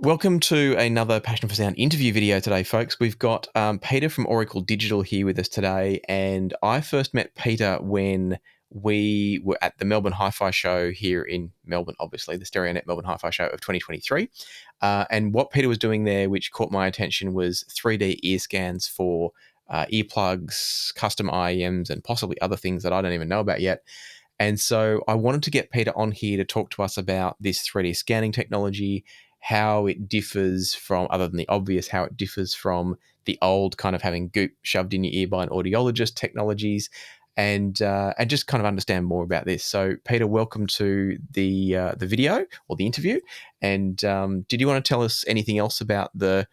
Welcome to another Passion for Sound interview video today, folks. We've got Peter from Auricle Digital here with us today, and I first met Peter when we were at the Melbourne Hi-Fi show here in Melbourne, obviously, the StereoNet Melbourne Hi-Fi show of 2023. And what Peter was doing there, which caught my attention, was 3D ear scans for earplugs, custom IEMs, and possibly other things that I don't even know about yet. And so I wanted to get Peter on here to talk to us about this 3D scanning technology, how it differs from, other than the obvious, how it differs from the old kind of having goop shoved in your ear by an audiologist technologies, and just kind of understand more about this. So, Peter, welcome to the video or the interview. And did you want to tell us anything else about the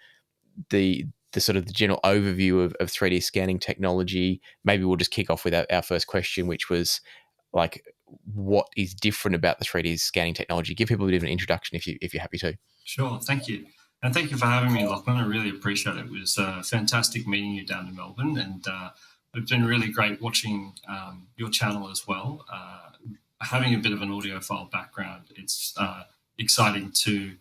sort of the general overview of 3D scanning technology? Maybe we'll just kick off with our first question, which was like, what is different about the 3D scanning technology? Give people a bit of an introduction if you're happy to. Sure, thank you. And thank you for having me, Lachlan. I really appreciate it. It was fantastic meeting you down in Melbourne, and it's been really great watching your channel as well. Having a bit of an audiophile background, it's exciting to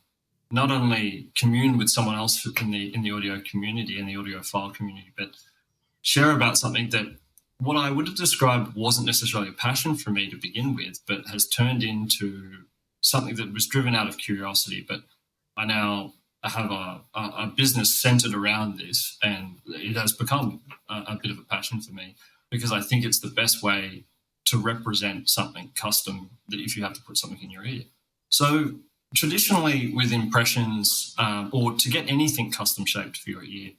not only commune with someone else in the audio community, in the audiophile community, but share about something that what I would have described wasn't necessarily a passion for me to begin with, but has turned into something that was driven out of curiosity. But I now have a business centered around this, and it has become a bit of a passion for me because I think it's the best way to represent something custom, that if you have to put something in your ear. So traditionally with impressions, or to get anything custom shaped for your ear,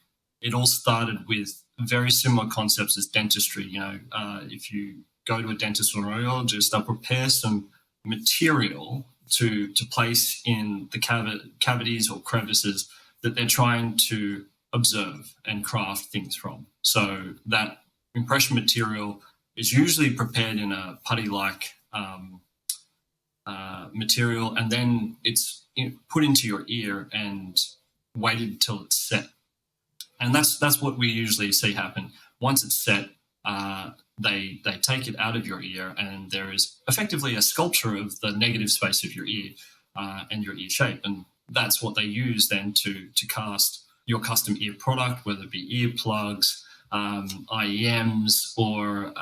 it all started with very similar concepts as dentistry. If you go to a dentist or an audiologist, they'll prepare some material to place in the cavities or crevices that they're trying to observe and craft things from. So that impression material is usually prepared in a putty-like material, and then it's put into your ear and waited till it's set. And that's what we usually see happen. Once it's set, they take it out of your ear, and there is effectively a sculpture of the negative space of your ear and your ear shape. And that's what they use then to cast your custom ear product, whether it be earplugs, IEMs, or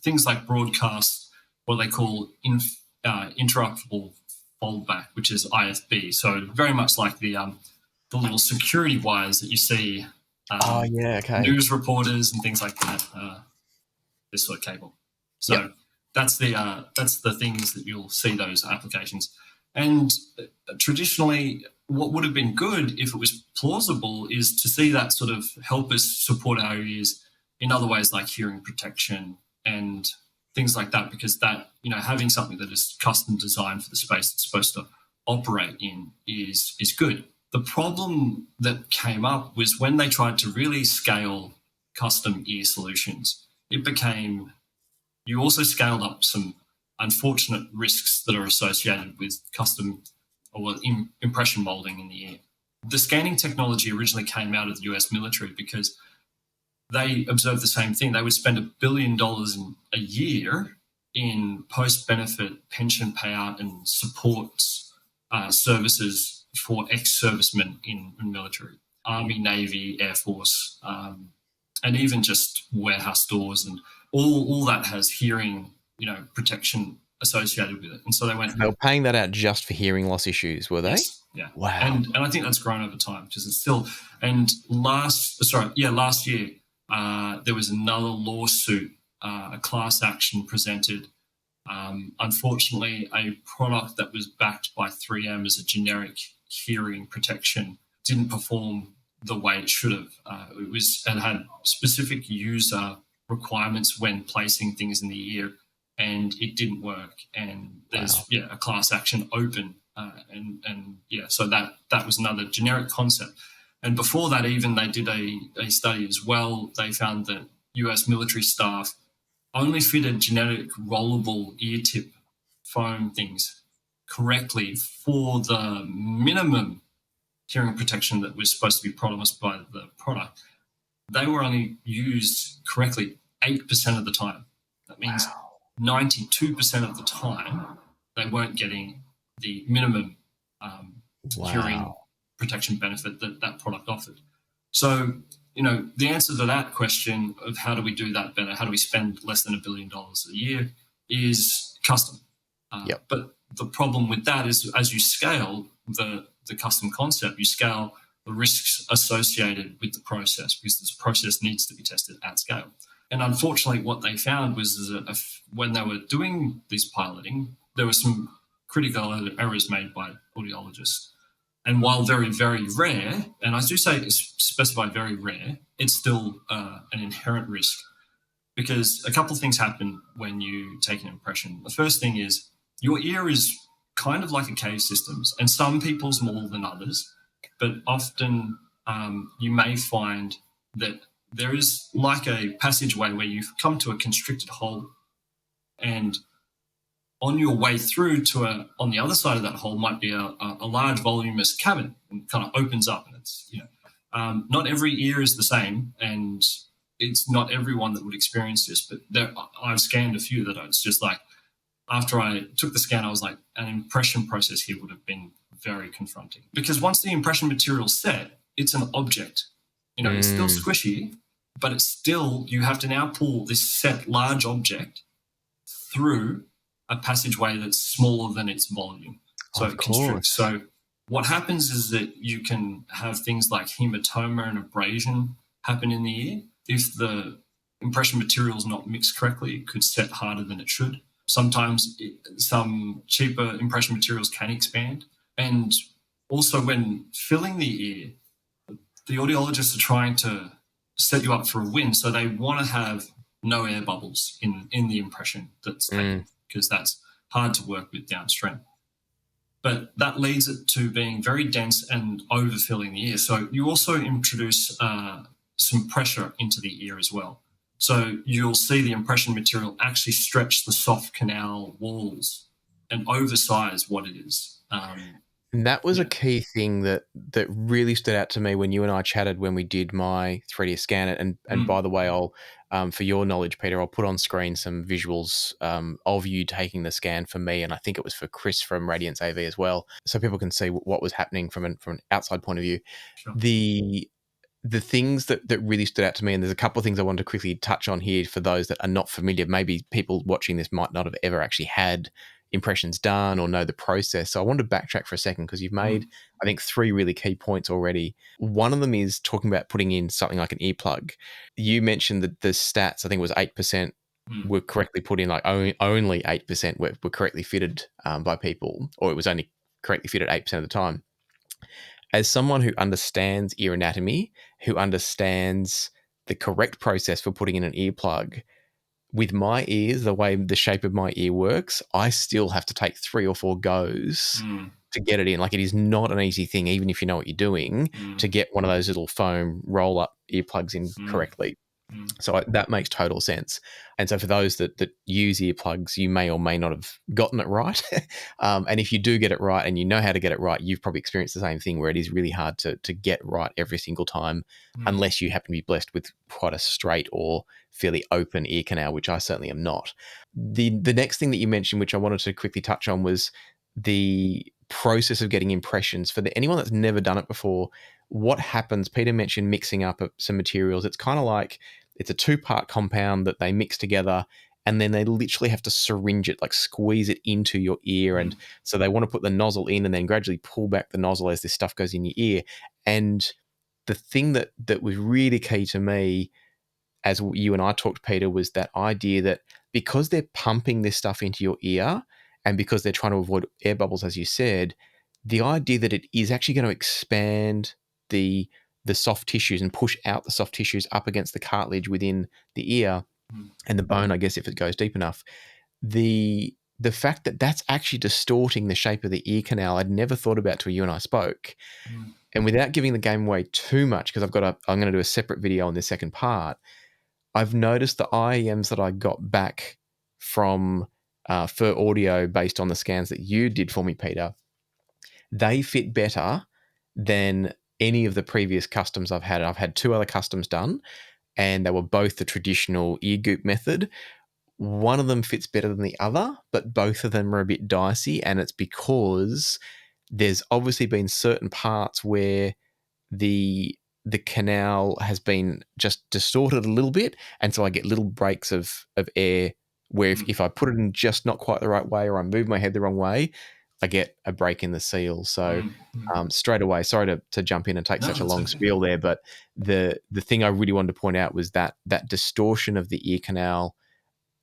things like broadcast, what they call interruptible foldback, which is IFB. So very much like the little security wires that you see news reporters and things like that, this sort of cable. So that's the things that you'll see, those applications. And traditionally, what would have been good if it was plausible is to see that sort of help us support our ears in other ways, like hearing protection and things like that, because that, having something that is custom designed for the space it's supposed to operate in is good. The problem that came up was when they tried to really scale custom ear solutions, it became, you also scaled up some unfortunate risks that are associated with custom or impression molding in the ear. The scanning technology originally came out of the US military because they observed the same thing. They would spend $1 billion a year in post-benefit pension payout and supports services for ex-servicemen in military, Army, Navy, Air Force, and even just warehouse stores, and all that has hearing, protection associated with it. And so they were paying that out just for hearing loss issues, were they? Yes, yeah. Wow. And I think that's grown over time because it's still. And last year there was another lawsuit, a class action presented. Unfortunately, a product that was backed by 3M as a generic hearing protection didn't perform the way it should have. It had specific user requirements when placing things in the ear, and it didn't work. And there's a class action open, so that was another generic concept. And before that, even they did a study as well. They found that US military staff only fitted generic rollable ear tip foam things correctly for the minimum hearing protection that was supposed to be promised by the product. They were only used correctly 8% of the time. That means 92% of the time they weren't getting the minimum hearing protection benefit that that product offered. So, the answer to that question of how do we do that better, how do we spend less than $1 billion a year, is custom. Yep. But the problem with that is as you scale the custom concept, you scale the risks associated with the process, because this process needs to be tested at scale. And unfortunately, what they found was that when they were doing this piloting, there were some critical errors made by audiologists. And while very, very rare, and I do specify very rare, it's still an inherent risk, because a couple of things happen when you take an impression. The first thing is your ear is kind of like a cave system, and some people's more than others, but often you may find that there is like a passageway where you've come to a constricted hole, and on your way through to on the other side of that hole might be a large voluminous cavern, and kind of opens up. And it's, not every ear is the same, and it's not everyone that would experience this, but I've scanned a few that it's just like, after I took the scan, I was like, an impression process here would have been very confronting, because once the impression material's set, it's an object. It's still squishy, but it's still, you have to now pull this set large object through a passageway that's smaller than its volume. So it constricts. So what happens is that you can have things like hematoma and abrasion happen in the ear. If the impression material is not mixed correctly, it could set harder than it should. Sometimes some cheaper impression materials can expand. And also when filling the ear, the audiologists are trying to set you up for a win. So they want to have no air bubbles in the impression that's taken, because that's hard to work with downstream. But that leads it to being very dense and overfilling the ear. So you also introduce some pressure into the ear as well. So you'll see the impression material actually stretch the soft canal walls and oversize what it is. And that was a key thing that really stood out to me when you and I chatted when we did my 3D scan. And by the way, I'll for your knowledge, Peter, I'll put on screen some visuals of you taking the scan for me, and I think it was for Chris from Radiance AV as well, so people can see what was happening from an outside point of view. Sure. The things that really stood out to me, and there's a couple of things I wanted to quickly touch on here for those that are not familiar. Maybe people watching this might not have ever actually had impressions done or know the process. So I wanted to backtrack for a second, because you've made, I think, 3 really key points already. One of them is talking about putting in something like an earplug. You mentioned that the stats, I think it was 8% were correctly put in, like only 8% were correctly fitted by people, or it was only correctly fitted 8% of the time. As someone who understands ear anatomy, who understands the correct process for putting in an earplug, with my ears, the way the shape of my ear works, I still have to take 3 or 4 goes to get it in. Like, it is not an easy thing, even if you know what you're doing, to get one of those little foam roll-up earplugs in correctly. So that makes total sense. And so for those that use earplugs, you may or may not have gotten it right. And if you do get it right and you know how to get it right, you've probably experienced the same thing, where it is really hard to get right every single time, unless you happen to be blessed with quite a straight or fairly open ear canal, which I certainly am not. The next thing that you mentioned, which I wanted to quickly touch on, was the process of getting impressions. For anyone that's never done it before, what happens? Peter mentioned mixing up some materials. It's kind of like it's a 2-part compound that they mix together, and then they literally have to syringe it, like squeeze it into your ear. And so they want to put the nozzle in and then gradually pull back the nozzle as this stuff goes in your ear. And the thing that was really key to me, as you and I talked, Peter, was that idea that because they're pumping this stuff into your ear, and because they're trying to avoid air bubbles, as you said, the idea that it is actually going to expand the soft tissues and push out the soft tissues up against the cartilage within the ear and the bone, I guess, if it goes deep enough. The fact that that's actually distorting the shape of the ear canal, I'd never thought about till you and I spoke. And without giving the game away too much, because I'm going to do a separate video on this second part, I've noticed the IEMs that I got back from for audio based on the scans that you did for me, Peter, they fit better than any of the previous customs I've had. I've had 2 other customs done, and they were both the traditional ear goop method. One of them fits better than the other, but both of them are a bit dicey, and it's because there's obviously been certain parts where the canal has been just distorted a little bit, and so I get little breaks of air where if I put it in just not quite the right way, or I move my head the wrong way, I get a break in the seal. So straight away, sorry to jump in and take such a long spiel there, but the thing I really wanted to point out was that distortion of the ear canal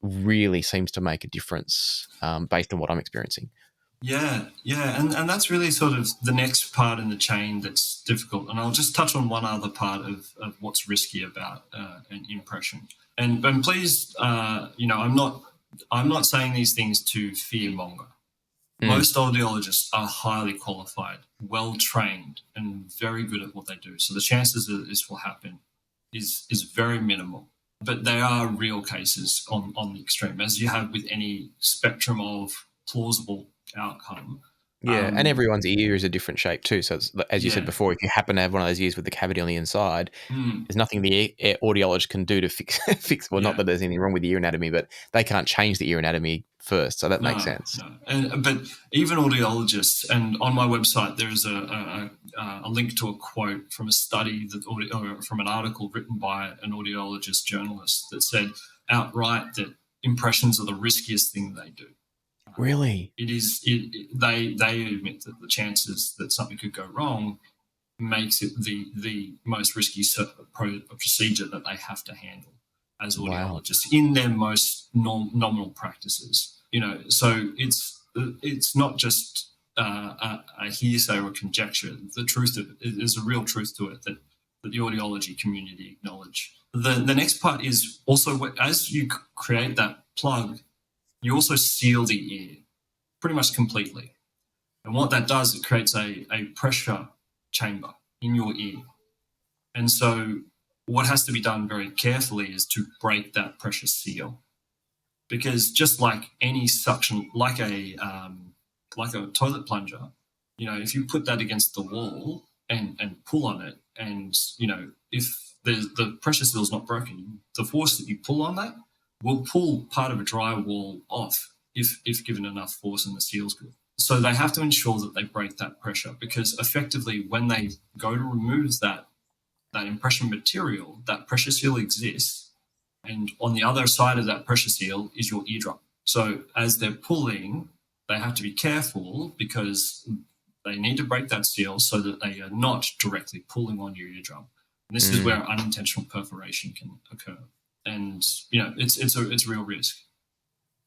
really seems to make a difference based on what I'm experiencing. Yeah, and that's really sort of the next part in the chain that's difficult. And I'll just touch on one other part of what's risky about an impression. And please, I'm not saying these things to fearmonger. Most audiologists are highly qualified, well trained, and very good at what they do. So the chances that this will happen is very minimal. But there are real cases on the extreme, as you have with any spectrum of plausible outcome. Yeah, and everyone's ear is a different shape too. So it's, as you said before, if you happen to have one of those ears with the cavity on the inside, there's nothing the audiologist can do to fix. Well, not that there's anything wrong with the ear anatomy, but they can't change the ear anatomy first. So that makes sense. No. But even audiologists, and on my website there is a link to a quote from a study or from an article written by an audiologist journalist that said outright that impressions are the riskiest thing they do. Really? It is. They admit that the chances that something could go wrong makes it the most risky procedure that they have to handle as audiologists in their most nominal practices. So it's not just a hearsay or a conjecture. The truth of it is a real truth to it that the audiology community acknowledge. The next part is also as you create that plug, you also seal the ear pretty much completely. And what that does, it creates a pressure chamber in your ear. And so what has to be done very carefully is to break that pressure seal. Because just like any suction, like a toilet plunger, if you put that against the wall and pull on it, and, if the pressure seal is not broken, the force that you pull on that will pull part of a drywall off if given enough force and the seal's good. So they have to ensure that they break that pressure, because effectively when they go to remove that impression material, that pressure seal exists, and on the other side of that pressure seal is your eardrum. So as they're pulling, they have to be careful because they need to break that seal so that they are not directly pulling on your eardrum. And this is where unintentional perforation can occur. And, it's a real risk.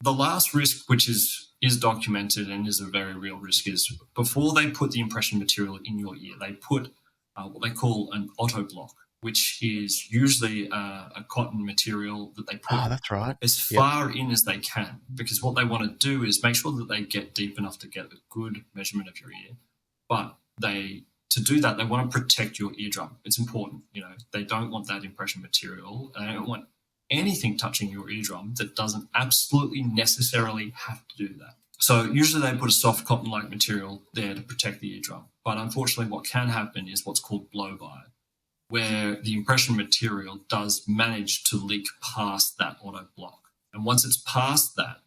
The last risk, which is documented and is a very real risk, is before they put the impression material in your ear, they put what they call an auto block, which is usually a cotton material that they put as far in as they can, because what they want to do is make sure that they get deep enough to get a good measurement of your ear. But to do that, they want to protect your eardrum. It's important. They don't want that impression material. They don't want anything touching your eardrum that doesn't absolutely necessarily have to do that. So usually they put a soft cotton-like material there to protect the eardrum. But unfortunately, what can happen is what's called blow-by, where the impression material does manage to leak past that auto block. And once it's past that,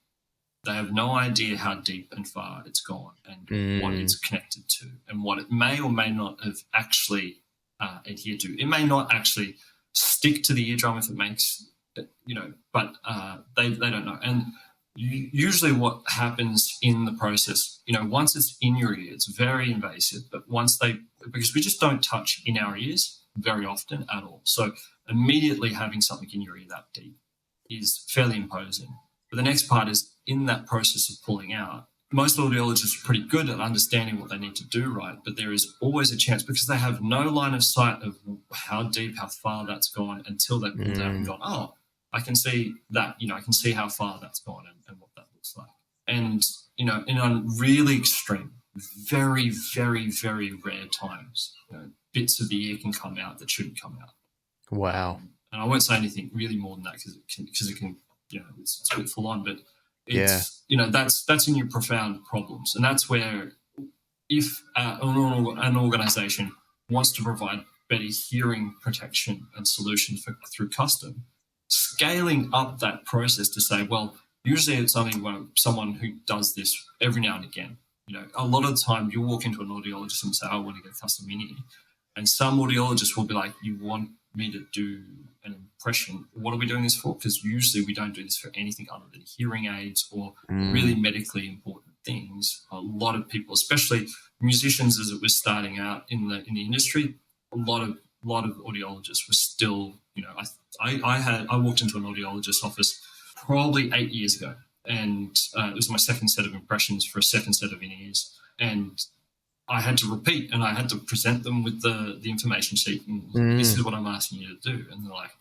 they have no idea how deep and far it's gone and what it's connected to and what it may or may not have actually adhered to. It may not actually stick to the eardrum if it makes, but they don't know. And usually what happens in the process, once it's in your ear, it's very invasive, but because we just don't touch in our ears very often at all. So immediately having something in your ear that deep is fairly imposing. But the next part is in that process of pulling out. Most audiologists are pretty good at understanding what they need to do right, but there is always a chance, because they have no line of sight of how deep, how far that's gone until they've pulled out and gone, oh, I can see that, I can see how far that's gone and what that looks like. And, in a really extreme, very, very, very rare times, bits of the ear can come out that shouldn't come out. Wow. And I won't say anything really more than that because it can, it's a bit full on, but it's, that's in your profound problems. And that's where if an organization wants to provide better hearing protection and solutions through custom, scaling up that process to say, well, usually it's only someone who does this every now and again. A lot of the time you walk into an audiologist and say, I want to get a custom in-ear. And some audiologists will be like, you want me to do an impression? What are we doing this for? Because usually we don't do this for anything other than hearing aids or really medically important things. A lot of people, especially musicians as it was starting out in the industry, a lot of audiologists were still, I walked into an audiologist's office probably 8 years ago, and it was my second set of impressions for a second set of in-ears. And I had to repeat, and I had to present them with the information sheet. And this is what I'm asking you to do. And they're like,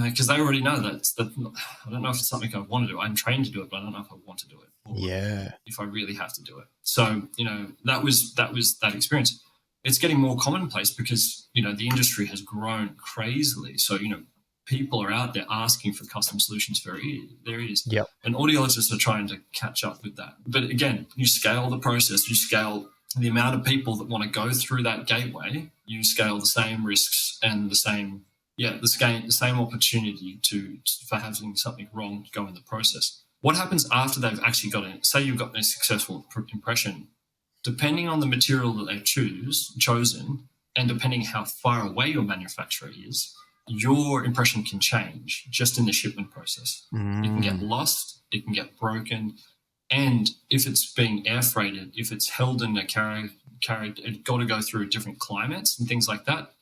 because they already know that. I don't know if it's something I want to do. I'm trained to do it, but I don't know if I want to do it. Or if I really have to do it. So, that was that experience. It's getting more commonplace because, the industry has grown crazily. So, people are out there asking for custom solutions for their ears. Yep. And audiologists are trying to catch up with that. But again, you scale the process, you scale the amount of people that want to go through that gateway, you scale the same risks and the same opportunity for having something wrong go in the process. What happens after they've actually got it? Say you've got a successful impression, depending on the material that they've chosen, and depending how far away your manufacturer is, your impression can change just in the shipment process. It can get lost, it can get broken, and if it's being air freighted, if it's held in a carrier, it's got to go through different climates and things like that.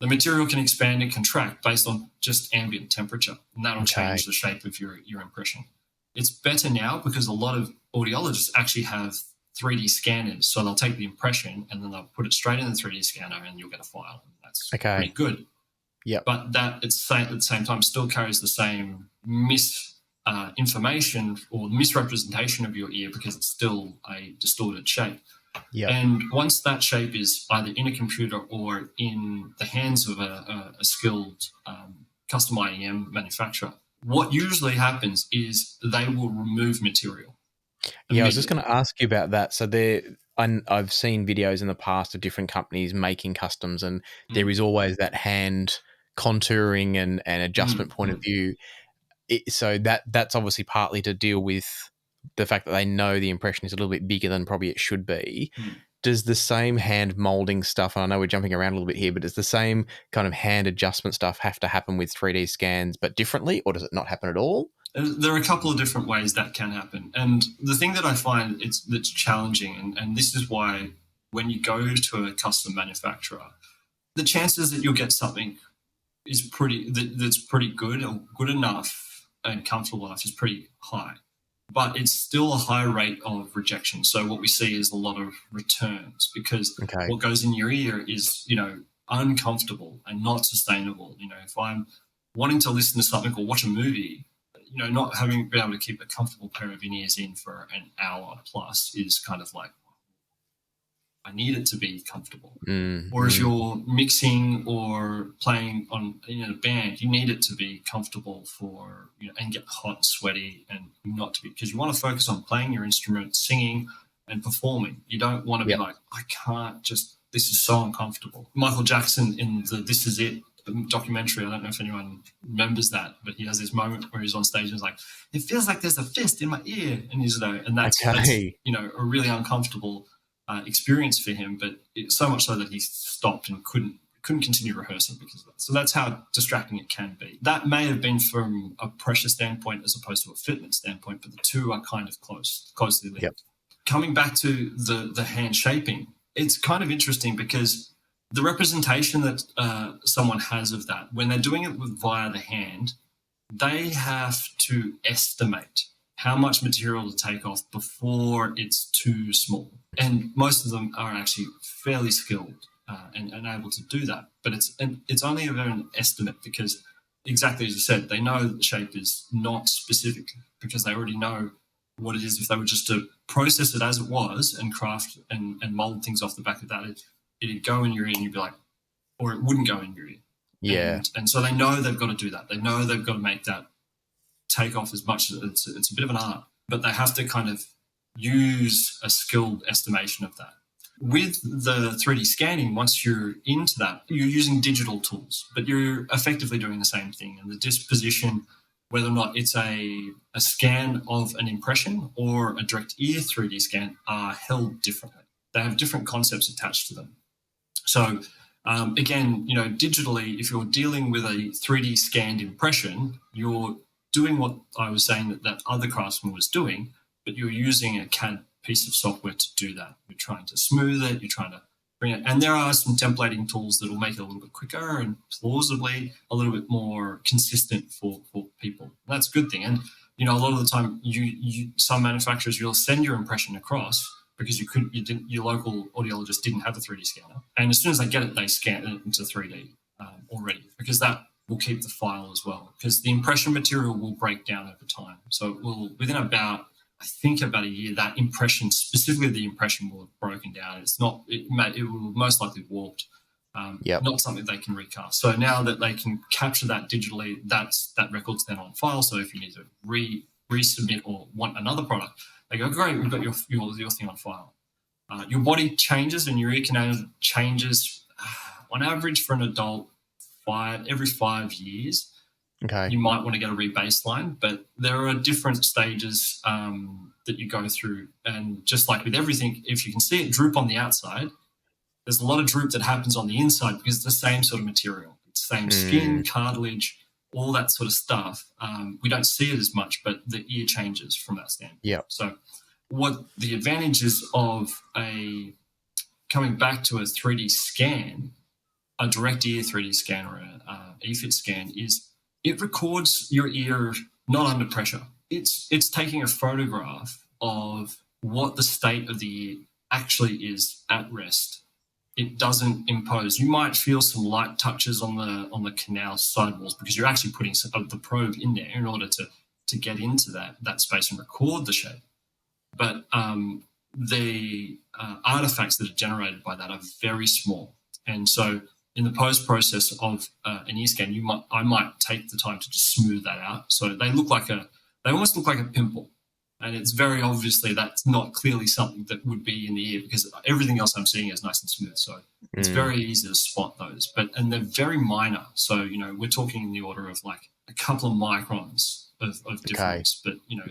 The material can expand and contract based on just ambient temperature, and that'll change the shape of your impression. It's better now because a lot of audiologists actually have 3D scanners, so they'll take the impression and then they'll put it straight in the 3D scanner, and you'll get a file. That's pretty good. Yeah, but that at the same time still carries the same information or misrepresentation of your ear because it's still a distorted shape. Yeah. And once that shape is either in a computer or in the hands of a skilled custom IEM manufacturer, what usually happens is they will remove material. Yeah, I was just going to ask you about that. So I've seen videos in the past of different companies making customs, and there is always that hand contouring and adjustment point of view. So that's obviously partly to deal with the fact that they know the impression is a little bit bigger than probably it should be. Does the same hand molding stuff, and I know we're jumping around a little bit here, but does the same kind of hand adjustment stuff have to happen with 3D scans but differently, or does it not happen at all? There are a couple of different ways that can happen. And the thing that I find that's challenging, and this is why when you go to a custom manufacturer, the chances that you'll get something that's pretty good or good enough and comfortable enough is pretty high. But it's still a high rate of rejection. So what we see is a lot of returns because what goes in your ear is, uncomfortable and not sustainable. If I'm wanting to listen to something or watch a movie, not been able to keep a comfortable pair of in-ears in for an hour plus is kind of like, I need it to be comfortable. Or if you're mixing or playing on a band, you need it to be comfortable for, and get hot and sweaty and not to be, because you want to focus on playing your instrument, singing and performing. You don't want to be like, I can't just, this is so uncomfortable. Michael Jackson in the This Is It documentary, I don't know if anyone remembers that, but he has this moment where he's on stage and he's like, it feels like there's a fist in my ear. And he's and that's a really uncomfortable experience for him, but so much so that he stopped and couldn't continue rehearsing because of that. So that's how distracting it can be. That may have been from a pressure standpoint as opposed to a fitment standpoint, but the two are kind of closely linked. Yep. Coming back to the hand shaping, it's kind of interesting because the representation that someone has of that, when they're doing it via the hand, they have to estimate how much material to take off before it's too small. And most of them are actually fairly skilled and able to do that. But it's only an estimate because, exactly as you said, they know that the shape is not specific because they already know what it is. If they were just to process it as it was and craft and mold things off the back of that, it'd go in your ear and you'd be like, or it wouldn't go in your ear. Yeah. And so they know they've got to do that. They know they've got to make that take off as much as it's a bit of an art, but they have to kind of use a skilled estimation of that. With the 3D scanning, once you're into that, you're using digital tools, but you're effectively doing the same thing. And the disposition, whether or not it's a scan of an impression or a direct ear 3D scan, are held differently. They have different concepts attached to them. So again, digitally, if you're dealing with a 3D scanned impression, you're doing what I was saying that other craftsman was doing, but you're using a CAD piece of software to do that. You're trying to smooth it, you're trying to bring it, and there are some templating tools that will make it a little bit quicker and plausibly a little bit more consistent for people. That's a good thing. And a lot of the time, some manufacturers, you'll send your impression across because your local audiologist didn't have a 3D scanner, and as soon as they get it, they scan it into 3D already, because that will keep the file as well, because the impression material will break down over time. So it will, within about a year, that impression, specifically the impression, will have broken down. It will most likely warped. Not something they can recast. So now that they can capture that digitally, that record's then on file. So if you need to resubmit or want another product, they go, great, we've got your thing on file. Your body changes and your ear canal changes on average for an adult every 5 years. Okay. You might want to get a re-baseline, but there are different stages that you go through. And just like with everything, if you can see it droop on the outside, there's a lot of droop that happens on the inside because it's the same sort of material. It's the same skin, cartilage, all that sort of stuff. We don't see it as much, but the ear changes from that standpoint. Yeah. So what the advantages of coming back to a 3D scan, a direct ear 3D scan or a eFit scan, is it records your ear not under pressure. It's taking a photograph of what the state of the ear actually is at rest. It doesn't impose. You might feel some light touches on the canal sidewalls because you're actually putting the probe in there in order to get into that space and record the shape. But the artifacts that are generated by that are very small. And so in the post-process of an ear scan, I might take the time to just smooth that out. So they almost look like a pimple. And it's very obviously that's not clearly something that would be in the ear because everything else I'm seeing is nice and smooth. So it's very easy to spot those. And they're very minor. So, we're talking in the order of like a couple of microns of difference. Okay. But,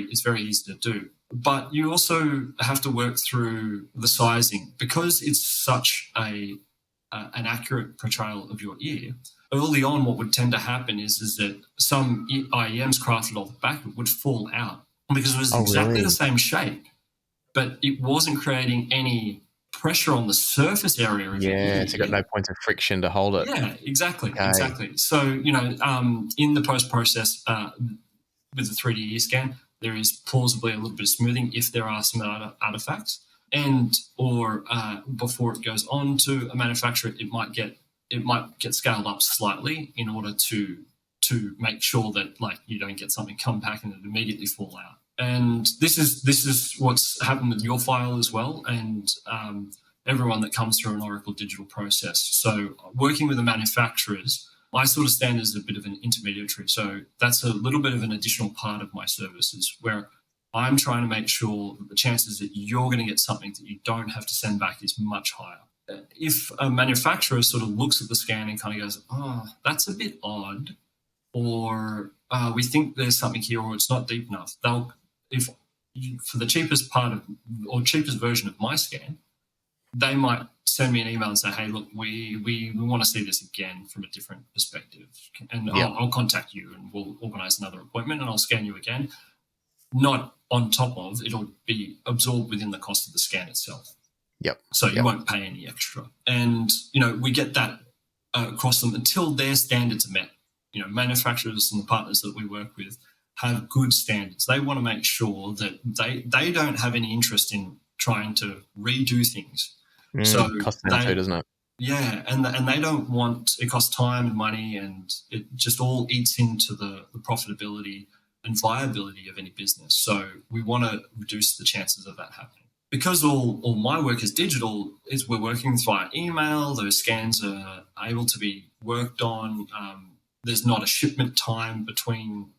it's very easy to do. But you also have to work through the sizing because it's such an accurate portrayal of your ear. Early on, what would tend to happen is that some IEMs crafted off the back would fall out because it was exactly the same shape, but it wasn't creating any pressure on the surface area of your ear. It's got no point of friction to hold it. Yeah, exactly. So, in the post-process with the 3D ear scan, there is plausibly a little bit of smoothing if there are some artifacts. Or before it goes on to a manufacturer, it might get scaled up slightly in order to make sure that you don't get something come back and it immediately fall out. And this is what's happened with your file as well, and everyone that comes through an Auricle Digital process. So working with the manufacturers, I sort of stand as a bit of an intermediary. So that's a little bit of an additional part of my services where I'm trying to make sure that the chances that you're going to get something that you don't have to send back is much higher. If a manufacturer sort of looks at the scan and kind of goes, oh, that's a bit odd, or we think there's something here, or it's not deep enough, for the cheapest cheapest version of my scan, they might send me an email and say, hey, look, we want to see this again from a different perspective. And I'll contact you and we'll organize another appointment and I'll scan you again. Not on top of, it'll be absorbed within the cost of the scan itself. Yep. So you won't pay any extra. And, we get that across them until their standards are met. Manufacturers and the partners that we work with have good standards. They want to make sure that they don't have any interest in trying to redo things. So costs them too, doesn't it? Yeah, and they don't want, it costs time and money, and it just all eats into the profitability and viability of any business. So we want to reduce the chances of that happening. Because all my work is digital, we're working via email. Those scans are able to be worked on. There's not a shipment time between,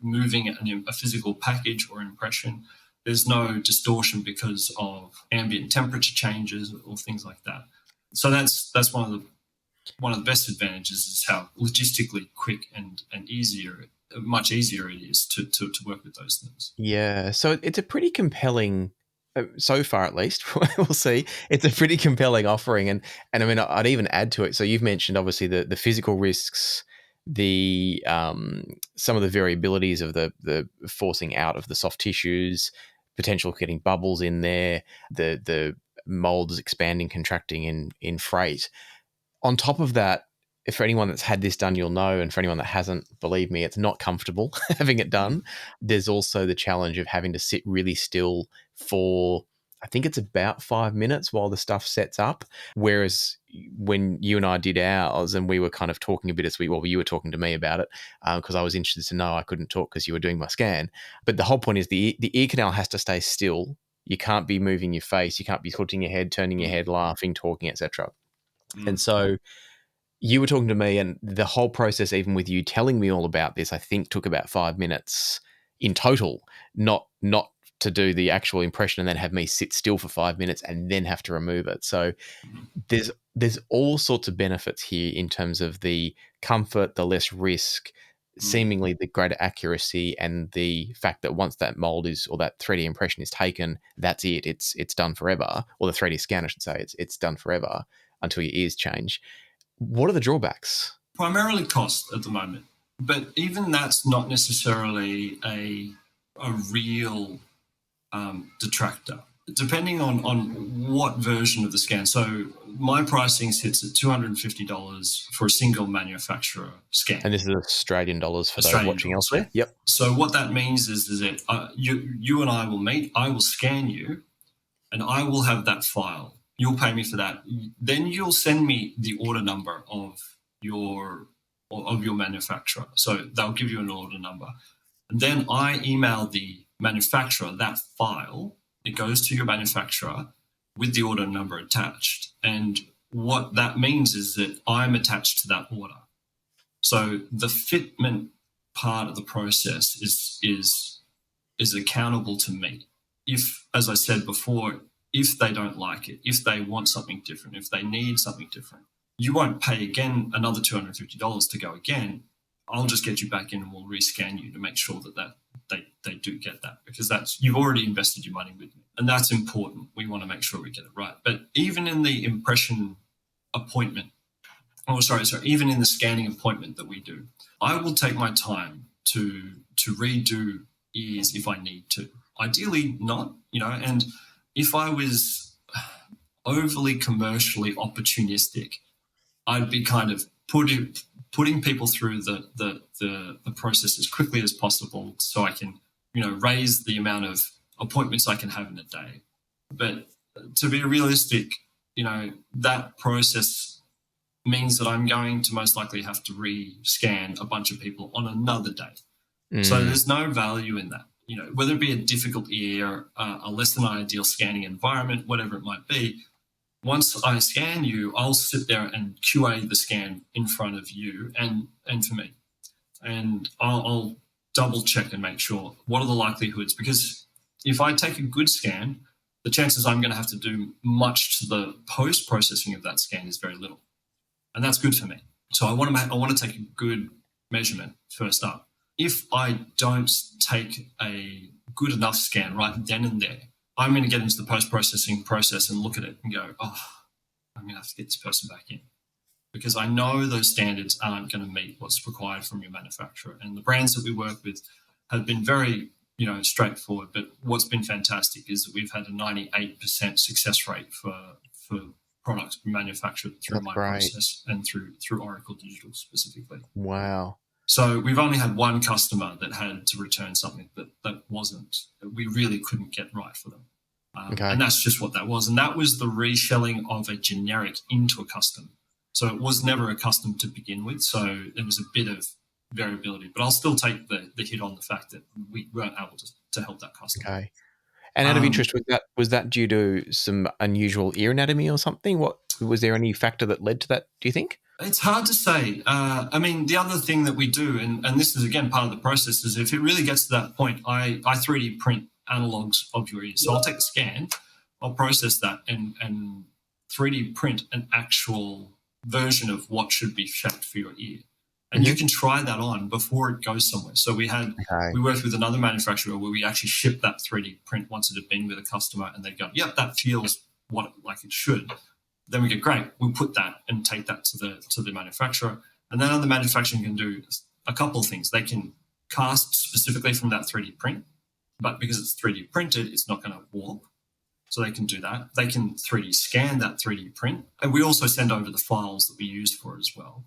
moving a physical package or impression. There's no distortion because of ambient temperature changes or things like that. So that's one of the one of the best advantages is how logistically quick and much easier it is to work with those things. Yeah. So it's a pretty compelling, so far at least, we'll see. It's a pretty compelling offering. And I mean, I'd even add to it. So you've mentioned obviously the physical risks, the some of the variabilities of the forcing out of the soft tissues, potential getting bubbles in there, the molds expanding, contracting in freight. On top of that, if for anyone that's had this done, you'll know, and for anyone that hasn't, believe me, it's not comfortable having it done. There's also the challenge of having to sit really still for, I think it's about 5 minutes while the stuff sets up. Whereas when you and I did ours, and we were kind of talking a bit you were talking to me about it because I was interested to know. I couldn't talk because you were doing my scan. But the whole point is the ear canal has to stay still. You can't be moving your face. You can't be tilting your head, turning your head, laughing, talking, etc. And so you were talking to me, and the whole process, even with you telling me all about this, I think took about 5 minutes in total, not to do the actual impression and then have me sit still for 5 minutes and then have to remove it. So there's all sorts of benefits here in terms of the comfort, the less risk, seemingly the greater accuracy, and the fact that once that mold is, or that 3D impression is taken, that's it. It's done forever. Or the 3D scan, I should say, it's done forever until your ears change. What are the drawbacks? Primarily cost at the moment, but even that's not necessarily a real detractor, depending on what version of the scan. So my pricing sits at $250 for a single manufacturer scan. And this is Australian dollars for those watching elsewhere? Yeah. Yep. So what that means is that you and I will meet, I will scan you, and I will have that file. You'll pay me for that. Then you'll send me the order number of your manufacturer. So they'll give you an order number. And then I email the manufacturer that file. It goes to your manufacturer with the order number attached. And what that means is that I'm attached to that order. So the fitment part of the process is accountable to me. If, as I said before, if they don't like it, if they want something different, if they need something different, you won't pay again another $250 to go again. I'll just get you back in and we'll rescan you to make sure that they do get that, because you've already invested your money with me. And that's important. We want to make sure we get it right. But even in the impression appointment, even in the scanning appointment that we do, I will take my time to redo ears if I need to. Ideally not, and if I was overly commercially opportunistic, I'd be kind of putting people through the process as quickly as possible so I can, raise the amount of appointments I can have in a day. But to be realistic, that process means that I'm going to most likely have to re-scan a bunch of people on another day. So there's no value in that. Whether it be a difficult ear, a less than ideal scanning environment, whatever it might be, once I scan you, I'll sit there and QA the scan in front of you and for me. And I'll double check and make sure what are the likelihoods, because if I take a good scan, the chances I'm going to have to do much to the post-processing of that scan is very little. And that's good for me. So I want to take a good measurement first up. If I don't take a good enough scan right then and there, I'm going to get into the post-processing process and look at it and go, I'm going to have to get this person back in, because I know those standards aren't going to meet what's required from your manufacturer. And the brands that we work with have been very, straightforward. But what's been fantastic is that we've had a 98% success rate for products manufactured through my process and through Auricle Digital specifically. Wow. So we've only had one customer that had to return something that we really couldn't get right for them. And that's just what that was. And that was the reshelling of a generic into a custom. So it was never a custom to begin with. So there was a bit of variability, but I'll still take the hit on the fact that we weren't able to help that customer. Okay. And out of interest, was that due to some unusual ear anatomy or something? Was there any factor that led to that, do you think? It's hard to say. The other thing that we do, and this is, again, part of the process, is if it really gets to that point, I 3D print analogs of your ears. So I'll take a scan, I'll process that and 3D print an actual version of what should be shaped for your ear. And you can try that on before it goes somewhere. So we worked with another manufacturer where we actually shipped that 3D print once it had been with a customer, and they'd go, yep, that feels like it should. Then we go, great, we'll put that and take that to the manufacturer. And then the manufacturer can do a couple of things. They can cast specifically from that 3D print, but because it's 3D printed, it's not going to warp. So they can do that. They can 3D scan that 3D print. And we also send over the files that we use for it as well.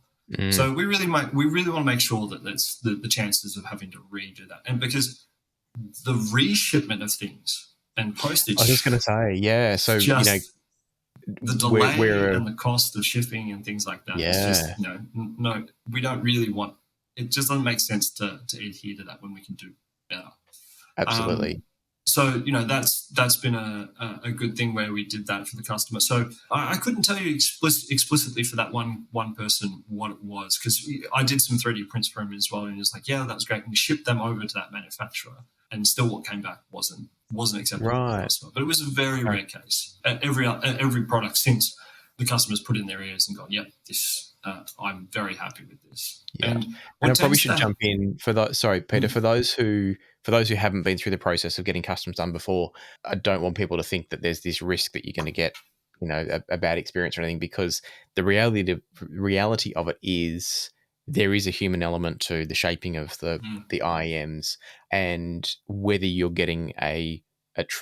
So we really want to make sure that that's the chances of having to redo that. And because the reshipment of things and postage. I was just going to say, yeah. So, the delay and the cost of shipping and things like that. It's just, no, we don't really want, it just doesn't make sense to adhere to that when we can do better. Absolutely. So, that's been a good thing where we did that for the customer. So I couldn't tell you explicitly for that one person what it was, because I did some 3D prints for him as well, and he was like, yeah, that was great. And we shipped them over to that manufacturer, and still what came back wasn't acceptable for the customer. But it was a very rare case. Every product since, the customers put in their ears and gone, yep, this I'm very happy with this. Yeah. And I probably should jump in for those. Sorry, Peter, for those who haven't been through the process of getting customs done before, I don't want people to think that there's this risk that you're going to get, a bad experience or anything, because the reality of it is there is a human element to the shaping of the IEMs, and whether you're getting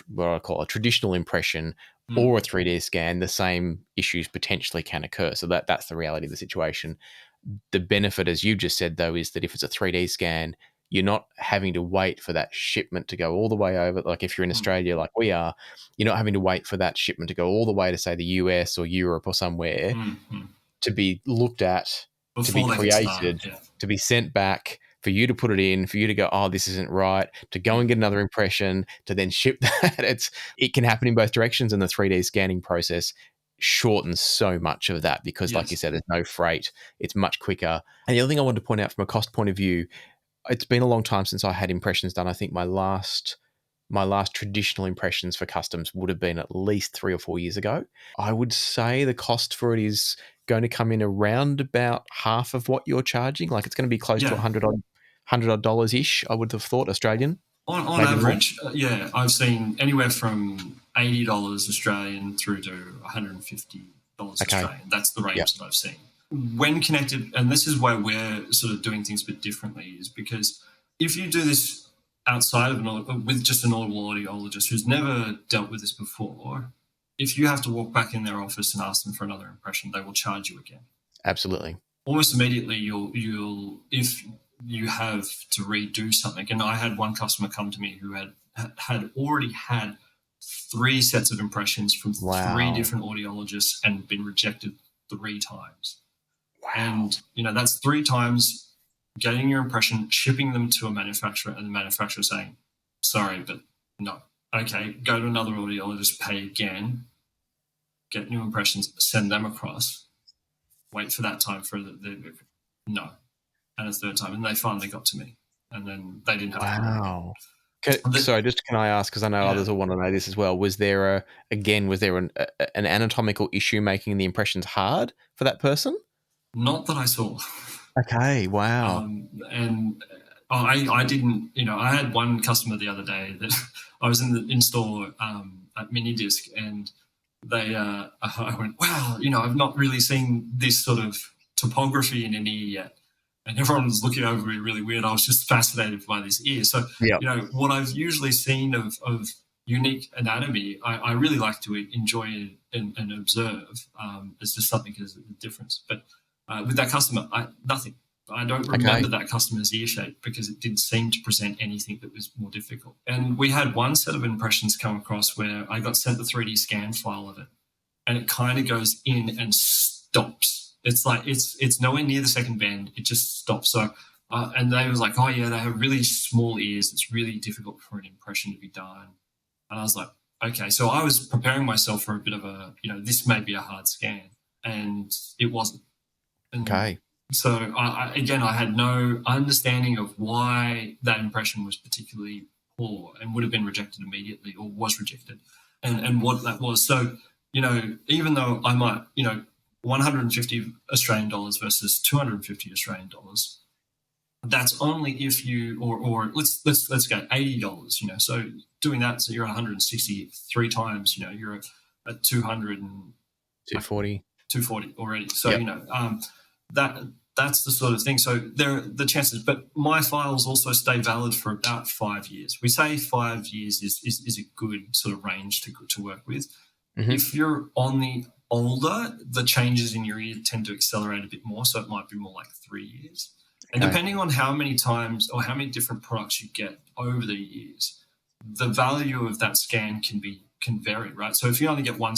what I call a traditional impression or a 3D scan, the same issues potentially can occur. So that's the reality of the situation. The benefit, as you just said, though, is that if it's a 3D scan, you're not having to wait for that shipment to go all the way over. Like if you're in Australia, like we are, you're not having to wait for that shipment to go all the way to, say, the US or Europe or somewhere to be looked at, before to be created, to be sent back, for you to put it in, for you to go, oh, this isn't right, to go and get another impression, to then ship that. It can happen in both directions, and the 3D scanning process shortens so much of that because, like you said, there's no freight. It's much quicker. And the other thing I wanted to point out from a cost point of view, it's been a long time since I had impressions done. I think my last traditional impressions for customs would have been at least 3 or 4 years ago. I would say the cost for it is going to come in around about half of what you're charging. Like it's going to be close to $100-ish, I would have thought, Australian. On average, I've seen anywhere from $80 Australian through to $150 Australian. That's the range that I've seen. When connected, and this is where we're sort of doing things a bit differently, is because if you do this outside of with just an audible audiologist who's never dealt with this before, if you have to walk back in their office and ask them for another impression, they will charge you again. Absolutely. Almost immediately, you'll if you have to redo something. And I had one customer come to me who had already had 3 sets of impressions from 3 different audiologists and been rejected 3 times. Wow. And, that's 3 times getting your impression, shipping them to a manufacturer, and the manufacturer saying, sorry, but no. Okay, go to another audiologist, pay again, get new impressions, send them across, wait for that time for the no. And a 3rd time, and they finally got to me, and then they didn't have to. Sorry, can I ask, because I know others will want to know this as well, was there an anatomical issue making the impressions hard for that person? Not that I saw. Okay, wow. And I didn't, I had one customer the other day that I was in store at Minidisc, and I went, wow, I've not really seen this sort of topography in an ear yet. And everyone was looking over me really weird. I was just fascinated by this ear. So, what I've usually seen of unique anatomy, I really like to enjoy and observe. It's just something as a difference. But with that customer, nothing. I don't remember that customer's ear shape because it didn't seem to present anything that was more difficult. And we had one set of impressions come across where I got sent the 3D scan file of it, and it kind of goes in and stops. It's like it's nowhere near the second bend. It just stops. So, and they was like, oh yeah, they have really small ears. It's really difficult for an impression to be done. And I was like, okay. So I was preparing myself for a bit of a, this may be a hard scan, and it wasn't. And so I had no understanding of why that impression was particularly poor and would have been rejected immediately, or was rejected, and what that was. So, even though I might, 150 Australian dollars versus 250 Australian dollars. That's only if you, or let's go $80. So doing that, so you're 163 times. You're at 200 and 240. 240 already. So that's the sort of thing. So the chances, but my files also stay valid for about 5 years. We say 5 years is a good sort of range to work with. Mm-hmm. If you're on the older, the changes in your ear tend to accelerate a bit more. So it might be more like 3 years. And depending on how many times or how many different products you get over the years, the value of that scan can vary, right? So if you only get one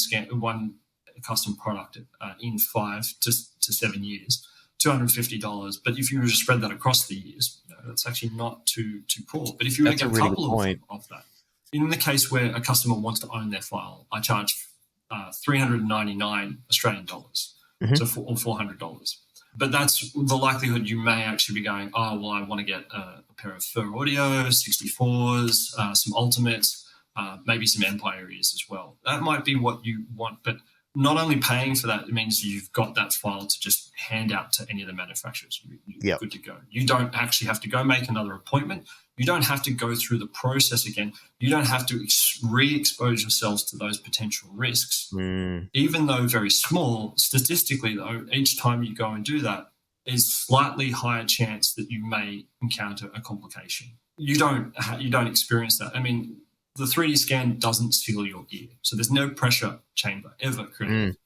custom product in 5 to 7 years, $250. But if you were to spread that across the years, that's actually not too poor. But if you were to get a couple of that, in the case where a customer wants to own their file, I charge 399 Australian dollars, so or $400. But that's the likelihood you may actually be going, oh, well, I want to get a pair of Fur Audio 64s, some Ultimates, maybe some Empire ears as well. That might be what you want, but not only paying for that, it means you've got that file to just hand out to any of the manufacturers. You're good to go. You don't actually have to go make another appointment. You don't have to go through the process again. You don't have to re-expose yourselves to those potential risks. Even though very small, statistically, though, each time you go and do that is slightly higher chance that you may encounter a complication. You don't experience that. I mean, the 3D scan doesn't seal your ear. So there's no pressure chamber ever created.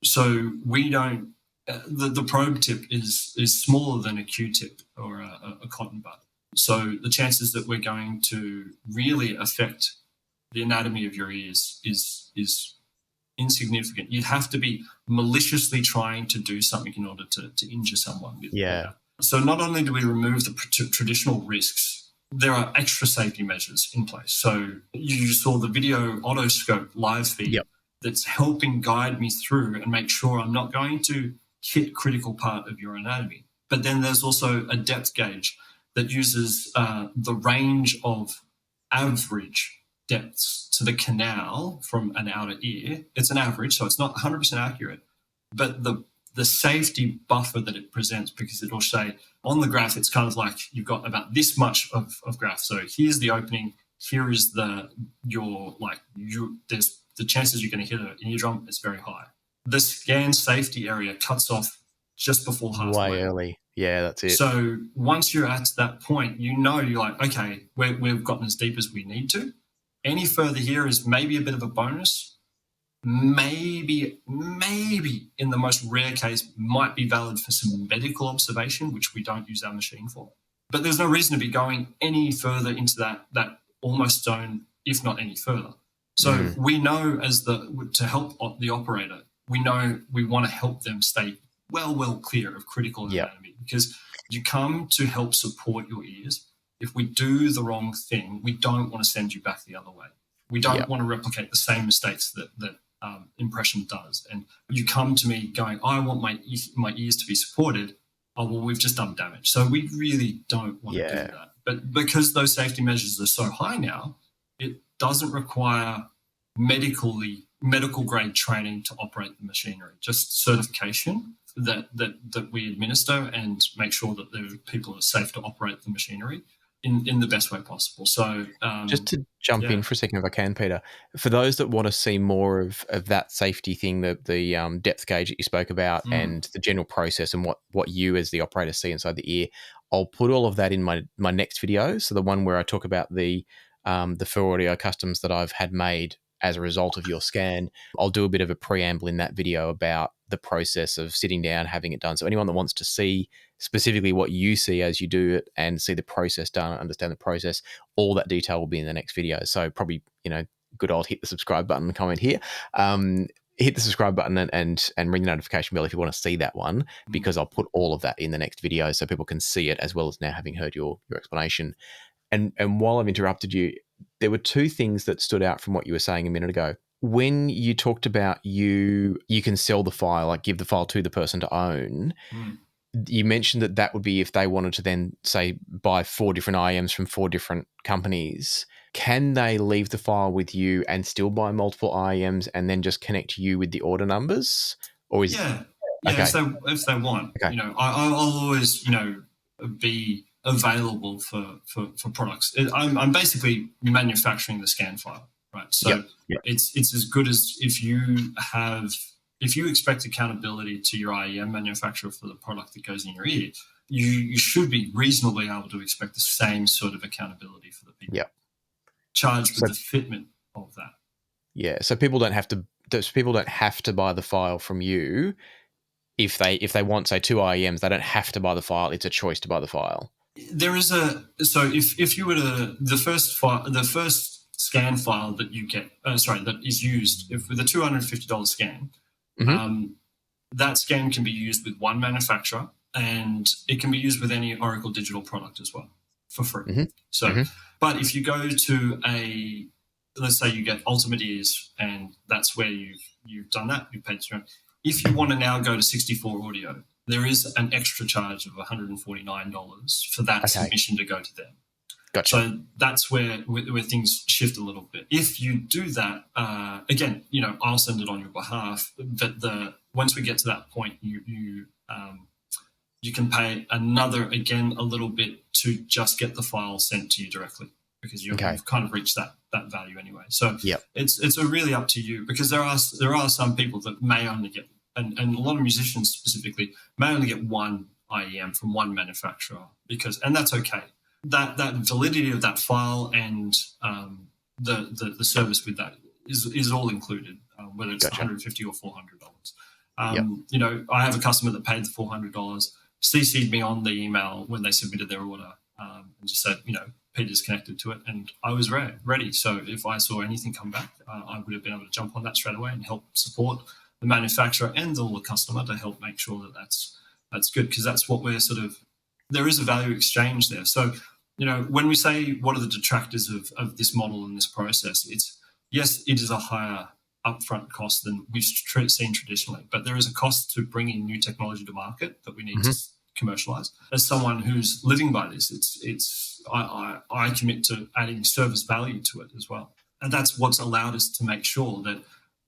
So we don't, the probe tip is smaller than a Q-tip or a cotton bud. So the chances that we're going to really affect the anatomy of your ears is insignificant. You'd have to be maliciously trying to do something in order to injure someone with that. So not only do we remove the traditional risks, there are extra safety measures in place. So you saw the video otoscope live feed that's helping guide me through and make sure I'm not going to hit critical part of your anatomy. But then there's also a depth gauge that uses the range of average depths to the canal from an outer ear. It's an average, so it's not 100% accurate, but the safety buffer that it presents, because it'll say on the graph, it's kind of like you've got about this much of graph. So here's the opening, here is there's the chances you're going to hit an eardrum is very high. The scan safety area cuts off just before halfway. Way early. Yeah, that's it. So once you're at that point, you're like, okay, we've gotten as deep as we need to. Any further here is maybe a bit of a bonus. Maybe in the most rare case might be valid for some medical observation, which we don't use our machine for. But there's no reason to be going any further into that almost zone, if not any further. So we know to help the operator, we know we want to help them stay well clear of critical anatomy, because you come to help support your ears. If we do the wrong thing, we don't want to send you back the other way. We don't want to replicate the same mistakes that impression does. And you come to me going, I want my ears to be supported. Oh, well, we've just done damage. So we really don't want to do that. But because those safety measures are so high now, it doesn't require medical grade training to operate the machinery, just certification that we administer and make sure that the people are safe to operate the machinery in the best way possible. So just to jump in for a second, if I can, Peter, for those that want to see more of that safety thing, the depth gauge that you spoke about and the general process and what you as the operator see inside the ear, I'll put all of that in my next video. So the one where I talk about the Fur Audio customs that I've had made as a result of your scan, I'll do a bit of a preamble in that video about the process of sitting down, having it done. So anyone that wants to see specifically what you see as you do it and see the process done, understand the process, all that detail will be in the next video. So probably, good old hit the subscribe button and comment here. Hit the subscribe button and ring the notification bell if you want to see that one, because I'll put all of that in the next video so people can see it, as well as now having heard your explanation. And while I've interrupted you, there were two things that stood out from what you were saying a minute ago. When you talked about you can sell the file, like give the file to the person to own, you mentioned that would be if they wanted to then, say, buy 4 different IEMs from 4 different companies. Can they leave the file with you and still buy multiple IEMs and then just connect you with the order numbers? or is Yeah, okay? if they want, Okay. I'll always be available for products. I'm basically manufacturing the scan file, right? So Yep. it's as good as if you expect accountability to your IEM manufacturer for the product that goes in your ear, you should be reasonably able to expect the same sort of accountability for the people Yep. charged with So the fitment of that. yeah, so people don't have to buy the file from you if they want, say, two IEMs. They don't have to buy the file. It's a choice to buy the file. There is if you were to the first scan file that you get that is used with a $250 scan, that scan can be used with one manufacturer, and it can be used with any Auricle Digital product as well for free. But if you go to let's say you get Ultimate Ears, and that's where you've done that, you've paid $300. If you want to now go to 64 audio, there is an extra charge of $149 for that submission to go to them. Gotcha. So that's where things shift a little bit. If you do that, again, I'll send it on your behalf. But once we get to that point, you can pay a little bit to just get the file sent to you directly, because you've kind of reached that value anyway. So it's really up to you, because there are some people that may only get, and a lot of musicians specifically may only get one IEM from one manufacturer, and that's okay. That validity of that file and the service with that is all included, whether it's $150 or $400. I have a customer that paid the $400, CC'd me on the email when they submitted their order, and just said, Peter's connected to it, and I was ready. So if I saw anything come back, I would have been able to jump on that straight away and help support the manufacturer and the customer to help make sure that that's good, because that's what we're there is a value exchange there. So, when we say what are the detractors of this model and this process, yes, it is a higher upfront cost than we've seen traditionally, but there is a cost to bringing new technology to market that we need to commercialize. As someone who's living by this, I commit to adding service value to it as well. And that's what's allowed us to make sure that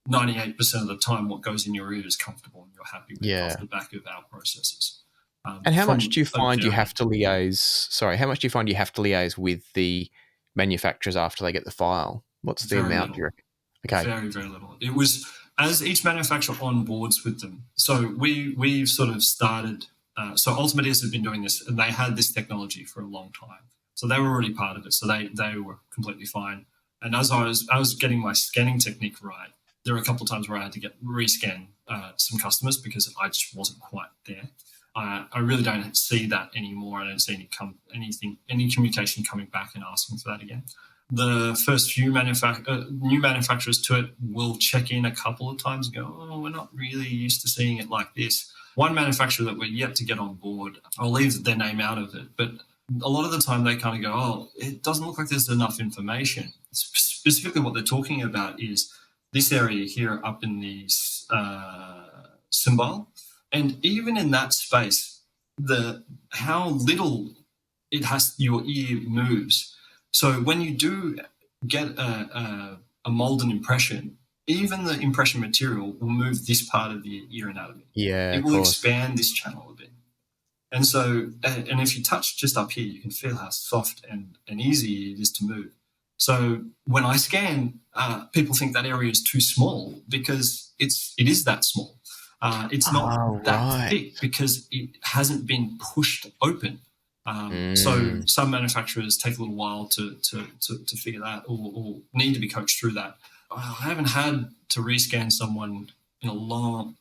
98% of the time what goes in your ear is comfortable and you're happy with off the back of our processes. And how much do you find you have to liaise? Sorry, how much do you find you have to liaise with the manufacturers after they get the file? What's the amount, do you reckon? Okay. Very, very little. It was as each manufacturer onboards with them. So we've sort of started. So Ultimate Ears have been doing this, and they had this technology for a long time. So they were already part of it. So they were completely fine. And as I was getting my scanning technique right, there were a couple of times where I had to rescan some customers because I just wasn't quite there. I really don't see that anymore. I don't see any communication coming back and asking for that again. The first few new manufacturers to it will check in a couple of times and go, oh, we're not really used to seeing it like this. One manufacturer that we're yet to get on board, I'll leave their name out of it, but a lot of the time they kind of go, oh, it doesn't look like there's enough information. Specifically what they're talking about is this area here up in the cymbal. And even in that space, how little your ear moves. So when you do get a mold and impression, even the impression material will move this part of the ear anatomy. Yeah, it will expand this channel a bit. And so, and if you touch just up here, you can feel how soft and easy it is to move. So when I scan, people think that area is too small because it is that small. It's not that thick because it hasn't been pushed open. So some manufacturers take a little while to figure that or need to be coached through that. I haven't had to rescan someone in a long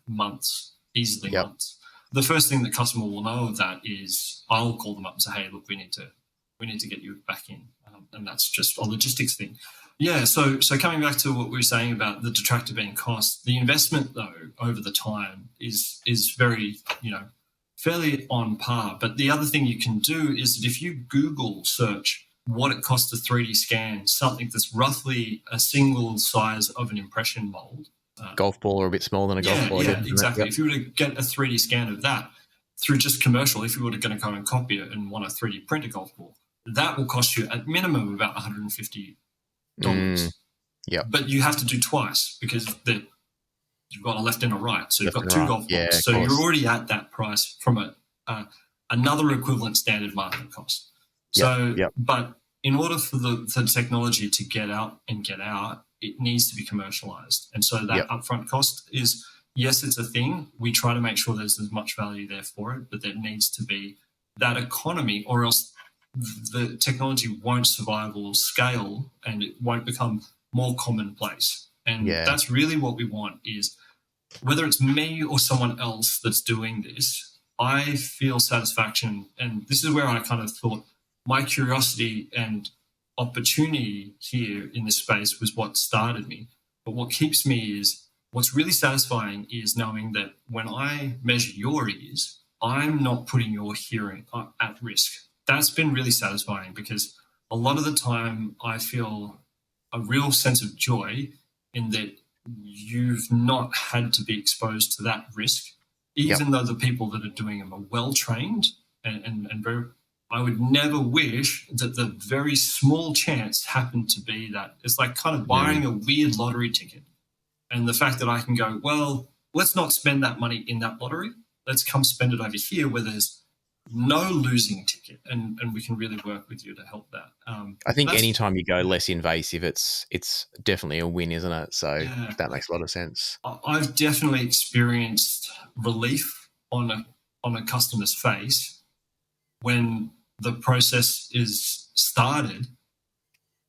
months, easily months. The first thing the customer will know of that is I'll call them up and say, hey, look, we need to get you back in. And that's just a logistics thing. Yeah, so coming back to what we were saying about the detractor being cost, the investment, though, over the time is very, fairly on par. But the other thing you can do is that if you Google search what it costs to 3D scan something that's roughly a single size of an impression mold. Golf ball or a bit smaller than a golf ball. Yeah, exactly. Yep. If you were to get a 3D scan of that through just commercial, if you were going to go and copy it and want to 3D print a golf ball, that will cost you at minimum about $150. Yeah. But you have to do twice because you've got a left and a right. So you've Left got and two right. golf Yeah, balls. of So you're course. already at that price from another equivalent standard market cost. So, Yep. but in order for the technology to get out, it needs to be commercialized. And so that upfront cost is, yes, it's a thing. We try to make sure there's as much value there for it, but there needs to be that economy, or else the technology won't survive or scale, and it won't become more commonplace. And that's really what we want, is whether it's me or someone else that's doing this, I feel satisfaction. And this is where I kind of thought my curiosity and opportunity here in this space was what started me. But what keeps me is, what's really satisfying is knowing that when I measure your ears, I'm not putting your hearing at risk. That's been really satisfying, because a lot of the time I feel a real sense of joy in that you've not had to be exposed to that risk, even though the people that are doing them are well trained and very. I would never wish that the very small chance happened to be that. It's like kind of buying a weird lottery ticket. And the fact that I can go, well, let's not spend that money in that lottery. Let's come spend it over here where there's no losing ticket, and we can really work with you to help that. I think anytime you go less invasive, it's definitely a win, isn't it? So that makes a lot of sense. I've definitely experienced relief on a customer's face when the process is started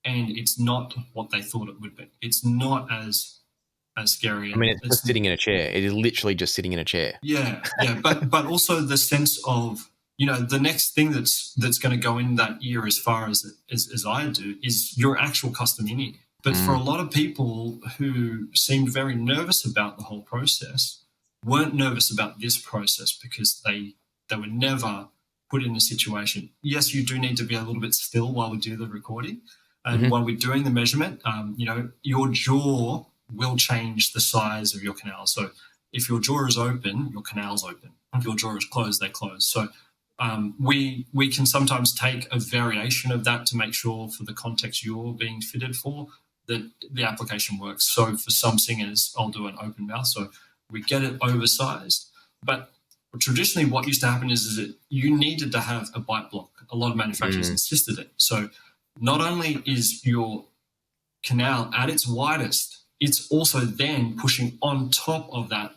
and it's not what they thought it would be. It's not as scary. I mean, it's just sitting in a chair. It is literally just sitting in a chair. Yeah. But also the sense of, the next thing that's going to go in that ear, as far as I do, is your actual custom in-ear. But for a lot of people who seemed very nervous about the whole process, weren't nervous about this process because they were never put in a situation. Yes, you do need to be a little bit still while we do the recording. And while we're doing the measurement, your jaw will change the size of your canal. So if your jaw is open, your canal's open. If your jaw is closed, they close. So we can sometimes take a variation of that to make sure, for the context you're being fitted for, that the application works. So for some singers, I'll do an open mouth. So we get it oversized. But traditionally what used to happen is that you needed to have a bite block. A lot of manufacturers insisted it. So not only is your canal at its widest, it's also then pushing on top of that,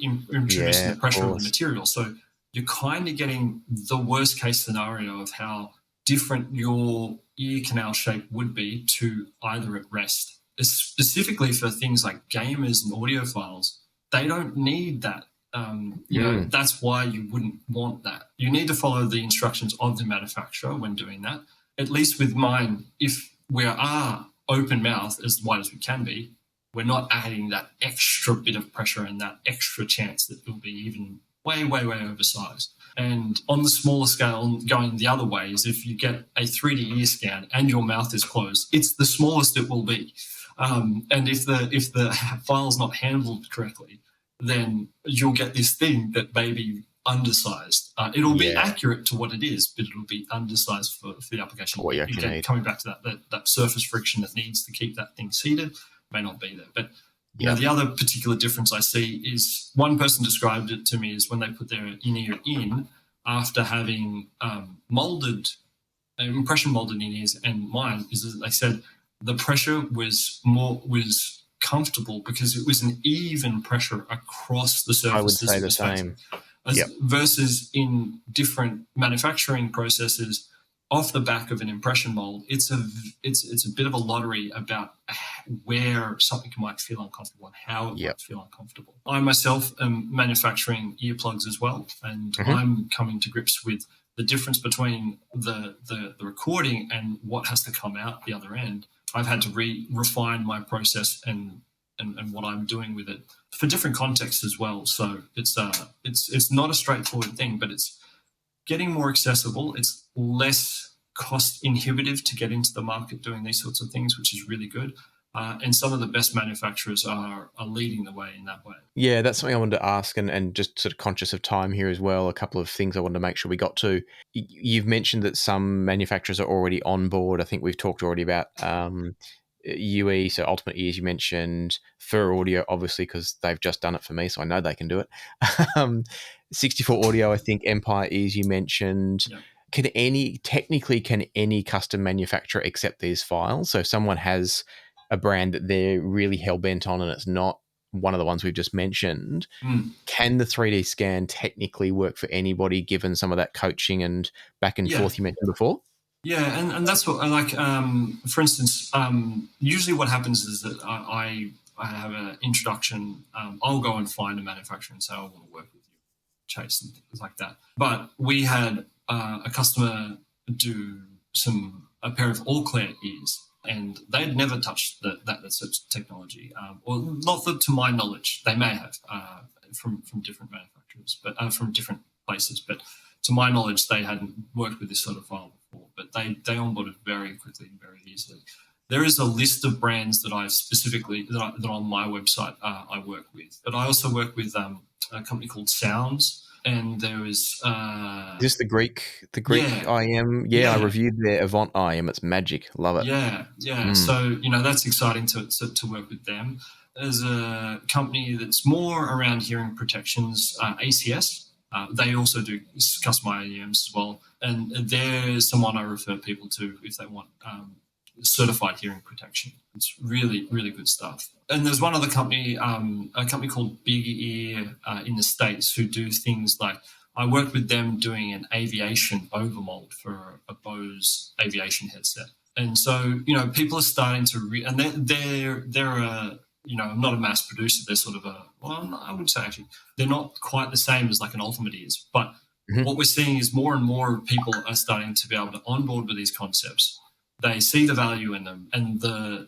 introducing the pressure of the material. So you're kind of getting the worst case scenario of how different your ear canal shape would be to either at rest. Specifically for things like gamers and audiophiles, they don't need that. That's why you wouldn't want that. You need to follow the instructions of the manufacturer when doing that. At least with mine, if we are open mouth as wide as we can be, we're not adding that extra bit of pressure and that extra chance that it'll be even way, way, way oversized. And on the smaller scale, going the other way, is if you get a 3D ear scan and your mouth is closed, it's the smallest it will be. And if the file's not handled correctly, then you'll get this thing that may be undersized. It'll be accurate to what it is, but it'll be undersized for the application. What you actually need. Coming back to that surface friction that needs to keep that thing seated may not be there. But the other particular difference I see is, one person described it to me as when they put their in-ear in after having impression molded in-ears, and mine is that they said the pressure was comfortable because it was an even pressure across the surface. I would say the same. Versus in different manufacturing processes, off the back of an impression mold, it's a bit of a lottery about where something might feel uncomfortable and how it might feel uncomfortable. I myself am manufacturing earplugs as well, and I'm coming to grips with the difference between the recording and what has to come out the other end. I've had to refine my process and what I'm doing with it for different contexts as well. So it's not a straightforward thing, but it's getting more accessible. It's less cost inhibitive to get into the market doing these sorts of things, which is really good. And some of the best manufacturers are leading the way in that way. Yeah, that's something I wanted to ask, and just sort of conscious of time here as well, a couple of things I wanted to make sure we got to. You've mentioned that some manufacturers are already on board. I think we've talked already about UE, so Ultimate Ears you mentioned, Fur Audio, obviously, because they've just done it for me, so I know they can do it. 64 Audio, I think, Empire Ears you mentioned. Yeah. Can any custom manufacturer accept these files? So if someone has a brand that they're really hell-bent on and it's not one of the ones we've just mentioned, can the 3D scan technically work for anybody given some of that coaching and back and forth you mentioned before? Yeah, and that's what I like. For instance, usually what happens is that I have an introduction. I'll go and find a manufacturer and say, I want to work with you, Chase, and things like that. But we had a customer do a pair of all-clear ears, and they'd never touched that sort of technology, or not that to my knowledge. They may have from different manufacturers, but from different places. But to my knowledge, they hadn't worked with this sort of file before. But they onboarded very quickly and very easily. There is a list of brands that I specifically that on my website I work with, but I also work with a company called Sounds. And there is this the Greek IEM? Yeah, I reviewed their Avant IEM. It's magic. Love it. Yeah. So that's exciting to work with them. There's a company that's more around hearing protections, ACS. They also do custom IEMs as well, and there's someone I refer people to if they want certified hearing protection. It's really, really good stuff. And there's one other company, a company called Big Ear in the States, who do things like, I worked with them doing an aviation over-mould for a Bose aviation headset. And so, people are starting to, and they're a, not a mass producer. They're sort of I would say actually, they're not quite the same as like an Ultimate is. But what we're seeing is more and more people are starting to be able to onboard with these concepts. They see the value in them, and the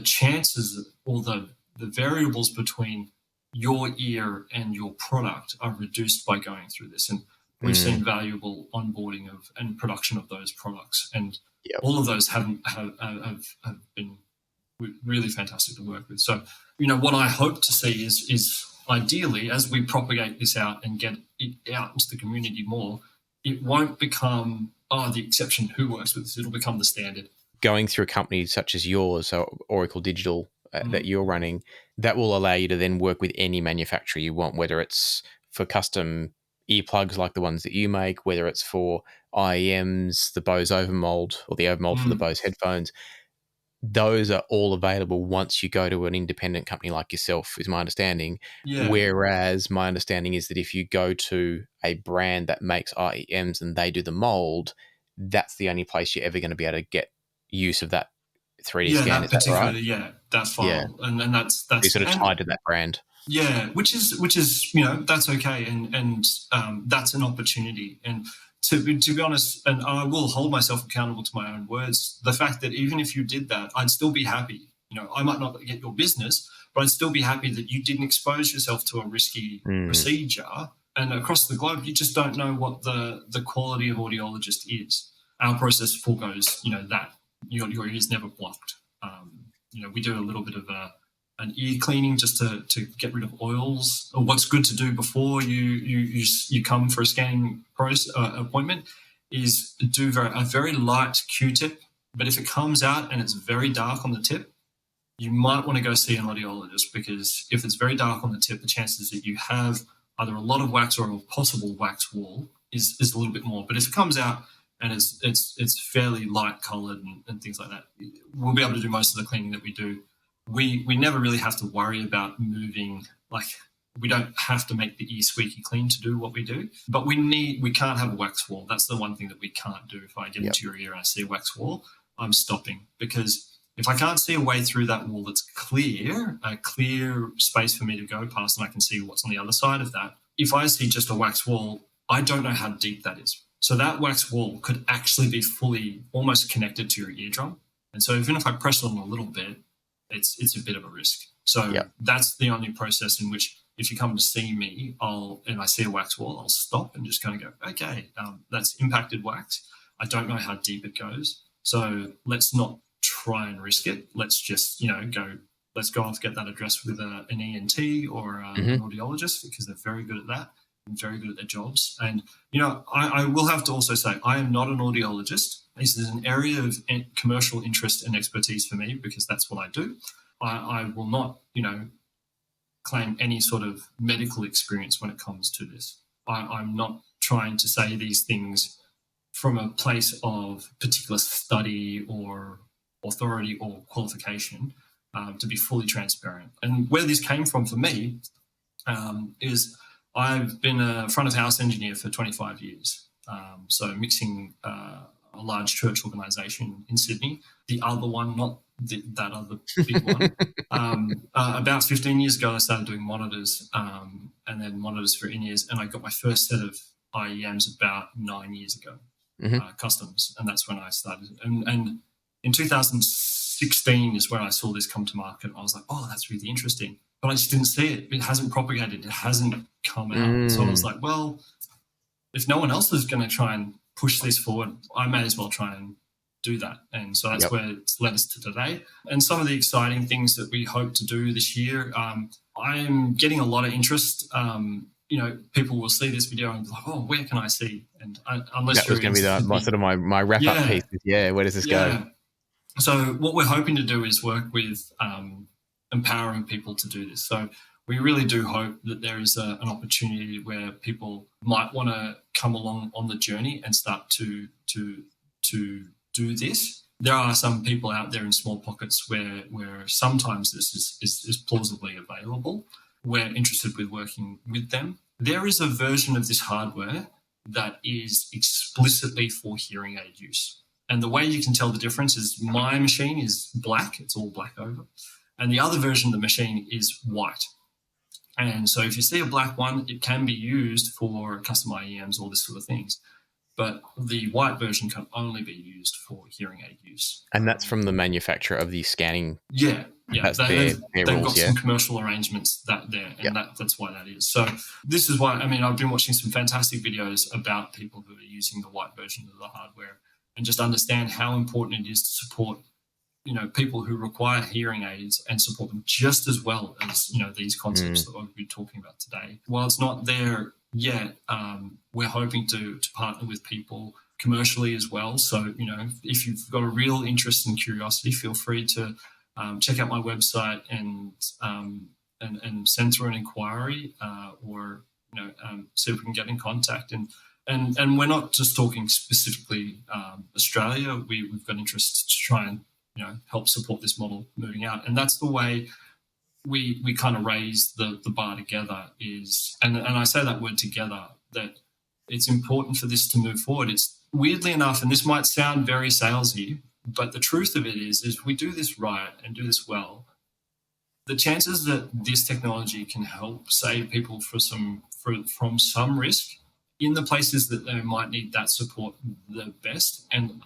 chances or the variables between your ear and your product are reduced by going through this. And we've seen valuable onboarding and production of those products. And all of those have been really fantastic to work with. So, what I hope to see is ideally, as we propagate this out and get it out into the community more, it won't become the exception who works with this. It'll become the standard. Going through a company such as yours, so Auricle Digital, that you're running, that will allow you to then work with any manufacturer you want, whether it's for custom earplugs like the ones that you make, whether it's for IEMs, the Bose over-mould, or the over-mould for the Bose headphones. Those are all available once you go to an independent company like yourself, is my understanding. Yeah. Whereas my understanding is that if you go to a brand that makes IEMs and they do the mold, that's the only place you're ever going to be able to get use of that 3D scan. Is that right? That's fine. Yeah. And that's you're sort of tied to that brand. Yeah, which is that's okay, and that's an opportunity. And to be honest, and I will hold myself accountable to my own words, the fact that even if you did that, I'd still be happy. I might not get your business, but I'd still be happy that you didn't expose yourself to a risky procedure. And across the globe, you just don't know what the quality of audiologist is. Our process foregoes, that your ear's never blocked. We do a little bit of an ear cleaning just to get rid of oils. Or what's good to do before you come for a scanning appointment is do a very light Q-tip. But if it comes out and it's very dark on the tip, you might want to go see an audiologist, because if it's very dark on the tip, the chances that you have either a lot of wax or a possible wax wall is a little bit more. But if it comes out and it's fairly light coloured and things like that, we'll be able to do most of the cleaning that we do. We never really have to worry about moving, we don't have to make the ear squeaky clean to do what we do, but we can't have a wax wall. That's the one thing that we can't do. If I get into your ear and I see a wax wall, I'm stopping, because if I can't see a way through that wall that's a clear space for me to go past, and I can see what's on the other side of that, if I see just a wax wall, I don't know how deep that is. So that wax wall could actually be fully almost connected to your eardrum. And so even if I press on a little bit, it's a bit of a risk. So that's the only process in which, if you come to see me, and I see a wax wall, I'll stop and just kind of go, okay, that's impacted wax. I don't know how deep it goes. So let's not try and risk it. Let's just, let's go off, get that addressed with an ENT or an audiologist, because they're very good at that and very good at their jobs. And, I will have to also say, I am not an audiologist. This is an area of commercial interest and expertise for me because that's what I do. I will not, claim any sort of medical experience when it comes to this. I'm not trying to say these things from a place of particular study or authority or qualification, to be fully transparent. And where this came from for me is I've been a front of house engineer for 25 years. So mixing a large church organisation in Sydney, the other one, not that other big one. About 15 years ago, I started doing monitors, and then monitors for in-ears, and I got my first set of IEMs about 9 years ago, customs, and that's when I started. And in 2016 is when I saw this come to market. I was like, oh, that's really interesting. But I just didn't see it. It hasn't propagated. It hasn't come out. So I was like, well, if no one else is going to try and push this forward, I may as well try and do that. And so that's where it's led us to today. And some of the exciting things that we hope to do this year, I'm getting a lot of interest. People will see this video and be like, oh, where can I see? And unless that was going to be my wrap-up piece. Where does this go? So what we're hoping to do is work with empowering people to do this. So we really do hope that there is an opportunity where people might want to come along on the journey and start to do this. There are some people out there in small pockets where sometimes this is plausibly available. We're interested with working with them. There is a version of this hardware that is explicitly for hearing aid use. And the way you can tell the difference is my machine is black, it's all black over, and the other version of the machine is white. And so if you see a black one, it can be used for custom IEMs, all this sort of things. But the white version can only be used for hearing aid use. And that's from the manufacturer of the scanning. Yeah. That's they've rules, got some commercial arrangements that's why that is. So this is why, I've been watching some fantastic videos about people who are using the white version of the hardware and just understand how important it is to support people who require hearing aids and support them just as well as these concepts that we've been talking about today. While it's not there yet, we're hoping to partner with people commercially as well. So if you've got a real interest and curiosity, feel free to check out my website and send through an inquiry, or see if we can get in contact. And we're not just talking specifically Australia. We've got interest to try and help support this model moving out. And that's the way we kind of raise the bar together is, and I say that word together, that it's important for this to move forward. It's weirdly enough, and this might sound very salesy, but the truth of it is if we do this right and do this well, the chances that this technology can help save people from some risk in the places that they might need that support the best and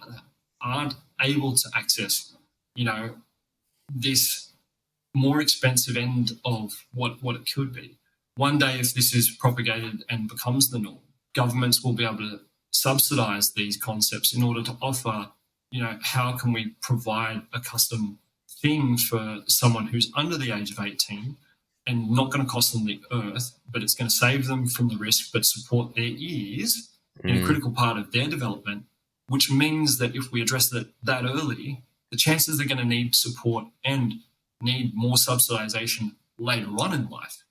aren't able to access this more expensive end of what it could be. One day, if this is propagated and becomes the norm, governments will be able to subsidise these concepts in order to offer, how can we provide a custom thing for someone who's under the age of 18 and not going to cost them the earth, but it's going to save them from the risk, but support their ears in a critical part of their development, which means that if we address that early, the chances they're going to need support and need more subsidization later on in life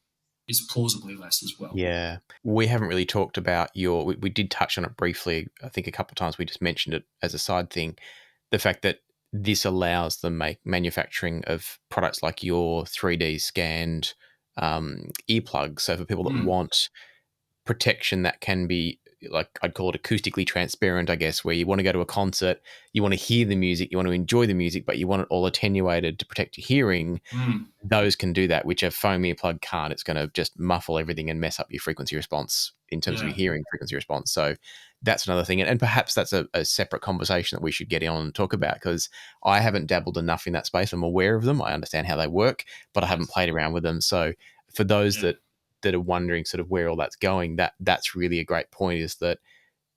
is plausibly less as well. Yeah. We haven't really talked about we did touch on it briefly, I think a couple of times. We just mentioned it as a side thing, the fact that this allows the manufacturing of products like your 3D scanned earplugs. So for people that want protection that can be, like I'd call it acoustically transparent, I guess, where you want to go to a concert, you want to hear the music, you want to enjoy the music, but you want it all attenuated to protect your hearing, those can do that, which a foam earplug can't. It's going to just muffle everything and mess up your frequency response in terms of your hearing frequency response. So that's another thing. And perhaps that's a separate conversation that we should get on and talk about, because I haven't dabbled enough in that space. I'm aware of them. I understand how they work, but I haven't played around with them. So for those that are wondering sort of where all that's going, that's really a great point, is that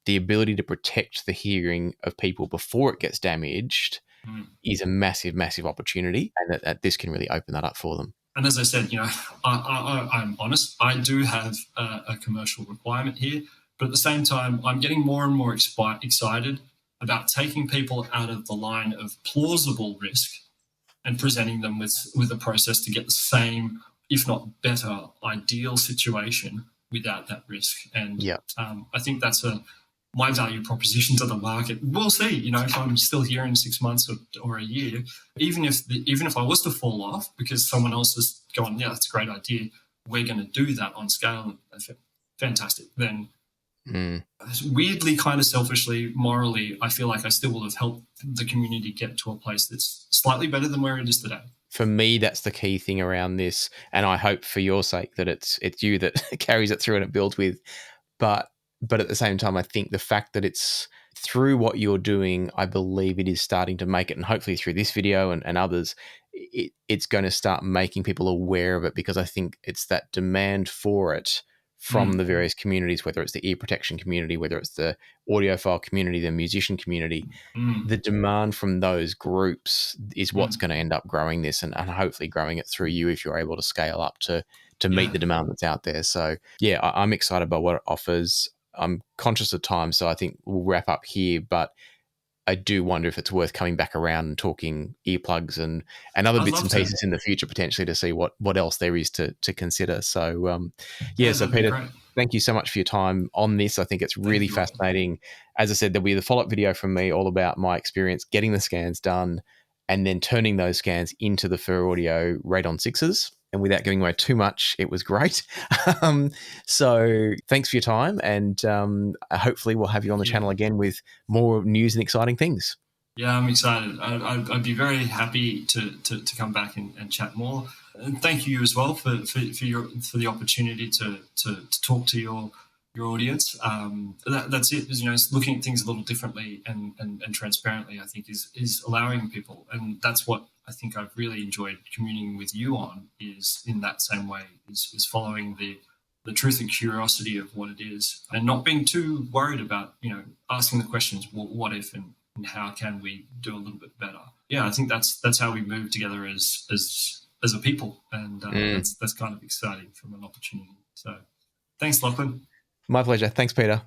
the ability to protect the hearing of people before it gets damaged is a massive, massive opportunity, and that this can really open that up for them. And as I said, I'm honest, I do have a commercial requirement here, but at the same time, I'm getting more and more excited about taking people out of the line of plausible risk and presenting them with a process to get the same, if not better, ideal situation without that risk. And I think that's my value proposition to the market. We'll see, if I'm still here in 6 months or a year, even if I was to fall off because someone else has gone, yeah, that's a great idea, we're going to do that on scale, fantastic. Then weirdly, kind of selfishly, morally, I feel like I still will have helped the community get to a place that's slightly better than where it is today. For me, that's the key thing around this, and I hope for your sake that it's you that carries it through and it builds with. But at the same time, I think the fact that it's through what you're doing, I believe it is starting to make it, and hopefully through this video and others, it's going to start making people aware of it, because I think it's that demand for it from the various communities, whether it's the ear protection community, whether it's the audiophile community, the musician community, the demand from those groups is what's going to end up growing this and hopefully growing it through you if you're able to scale up to meet the demand that's out there. So yeah, I'm excited about what it offers. I'm conscious of time, so I think we'll wrap up here, but I do wonder if it's worth coming back around and talking earplugs and other bits and pieces in the future, potentially, to see what else there is to consider. So, so Peter, thank you so much for your time on this. I think it's really fascinating. As I said, there'll be the follow-up video from me all about my experience getting the scans done and then turning those scans into the Fur Audio Radon 6s. And without giving away too much, it was great. So thanks for your time, and hopefully we'll have you on the channel again with more news and exciting things. Yeah, I'm excited. I'd be very happy to come back and chat more. And thank you as well for the opportunity to talk to your audience. That's it. Is, looking at things a little differently and transparently, I think is allowing people, and that's what I think I've really enjoyed communing with you on, is in that same way, is following the truth and curiosity of what it is, and not being too worried about, asking the questions, well, what if and how can we do a little bit better? Yeah, I think that's how we move together as a people, and that's kind of exciting from an opportunity. So thanks, Lachlan. My pleasure. Thanks, Peter.